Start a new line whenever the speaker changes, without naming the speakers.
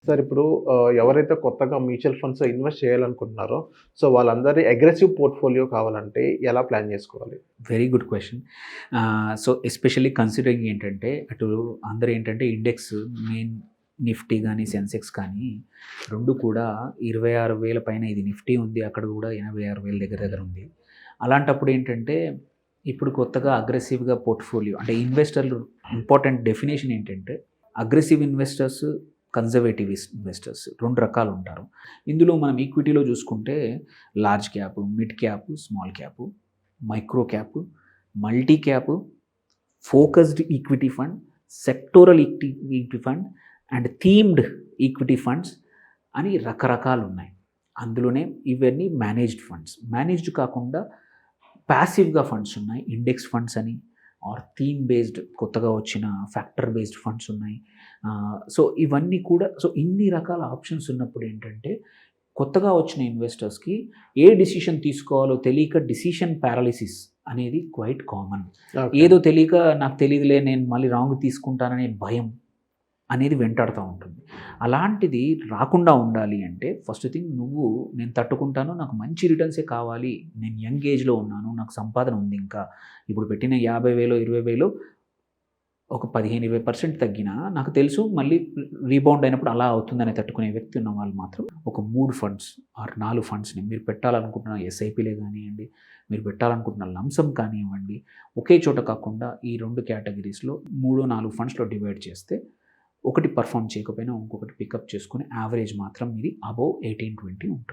Sir ఇప్పుడు ఎవరైతే కొత్తగా మ్యూచువల్ ఫండ్స్‌లో ఇన్వెస్ట్ చేయాలనుకుంటున్నారో, సో వాళ్ళందరి అగ్రెసివ్ పోర్ట్‌ఫోలియో కావాలంటే ఎలా ప్లాన్ జేసుకోవాలి?
Very good question. So, especially considering ఏంటంటే, అటు అందరూ ఏంటంటే ఇండెక్స్ మెయిన్ నిఫ్టీ గానీ, సెన్సెక్స్ కానీ 2 కూడా 26,000 పైన ఇది నిఫ్టీ ఉంది. అక్కడ కూడా 86,000 దగ్గర దగ్గర ఉంది. అలాంటప్పుడు ఏంటంటే, ఇప్పుడు కొత్తగా అగ్రెసివ్‌గా పోర్ట్‌ఫోలియో అంటే ఇన్వెస్టర్లు ఇంపార్టెంట్ డెఫినిషన్ ఏంటంటే, అగ్రెసివ్ ఇన్వెస్టర్స్, కన్జర్వేటివ్ ఇన్వెస్టర్స్ 2 రకాలు ఉంటారు. ఇందులో మనం ఈక్విటీలో చూసుకుంటే large cap, mid cap, small cap, micro cap, multi cap, focused equity fund, sectoral equity fund and themed equity funds అని రకరకాలు ఉన్నాయి. అందులోనే ఇవన్నీ మేనేజ్డ్ ఫండ్స్. మేనేజ్డ్ కాకుండా ప్యాసివ్‌గా ఫండ్స్ ఉన్నాయి. ఇండెక్స్ ఫండ్స్ అని ఆర్ థీమ్ బేస్డ్ కొత్తగా వచ్చిన ఫ్యాక్టర్ బేస్డ్ ఫండ్స్ ఉన్నాయి. సో ఇవన్నీ కూడా ఇన్ని రకాల ఆప్షన్స్ ఉన్నప్పుడు ఏంటంటే కొత్తగా వచ్చిన ఇన్వెస్టర్స్‌కి ఏ డిసిషన్ తీసుకోవాలో తెలియక డిసిషన్ పారాలిసిస్ అనేది క్వైట్ కామన్.
ఓకే.
ఏదో తెలియక నాకు తెలీదులే నేను మళ్ళీ రాంగ్ తీసుకుంటాననే భయం అనేది వెంటాడుతూ ఉంటుంది. అలాంటిది రాకుండా ఉండాలి అంటే ఫస్ట్ థింగ్ నేను తట్టుకుంటాను, నాకు మంచి రిటర్న్సే కావాలి, నేను యంగ్ ఏజ్‌లో ఉన్నాను, నాకు సంపాదన ఉంది ఇంకా. ఇప్పుడు పెట్టిన 50,000, 20,000 ఒక 15, 20% తగ్గినా నాకు తెలుసు మళ్ళీ రీబౌండ్ అయినప్పుడు అలా అవుతుందని తట్టుకునే వ్యక్తి ఉన్న వాళ్ళు మాత్రం ఒక 3 ఫండ్స్ ఆర్ 4 ఫండ్స్‌ని మీరు పెట్టాలనుకుంటున్న ఎస్ఐపీలే కానివ్వండి, మీరు పెట్టాలనుకుంటున్న లంసమ్ కానివ్వండి, ఒకే చోట కాకుండా ఈ 2 కేటగిరీస్‌లో 3, 4 ఫండ్స్‌లో డివైడ్ చేస్తే ఒకటి పర్ఫార్మ్ చేయకపోయినా ఇంకొకటి పికప్ చేసుకొని యావరేజ్ మాత్రం ఇది అబోవ్ 18, 20 ఉంటుంది.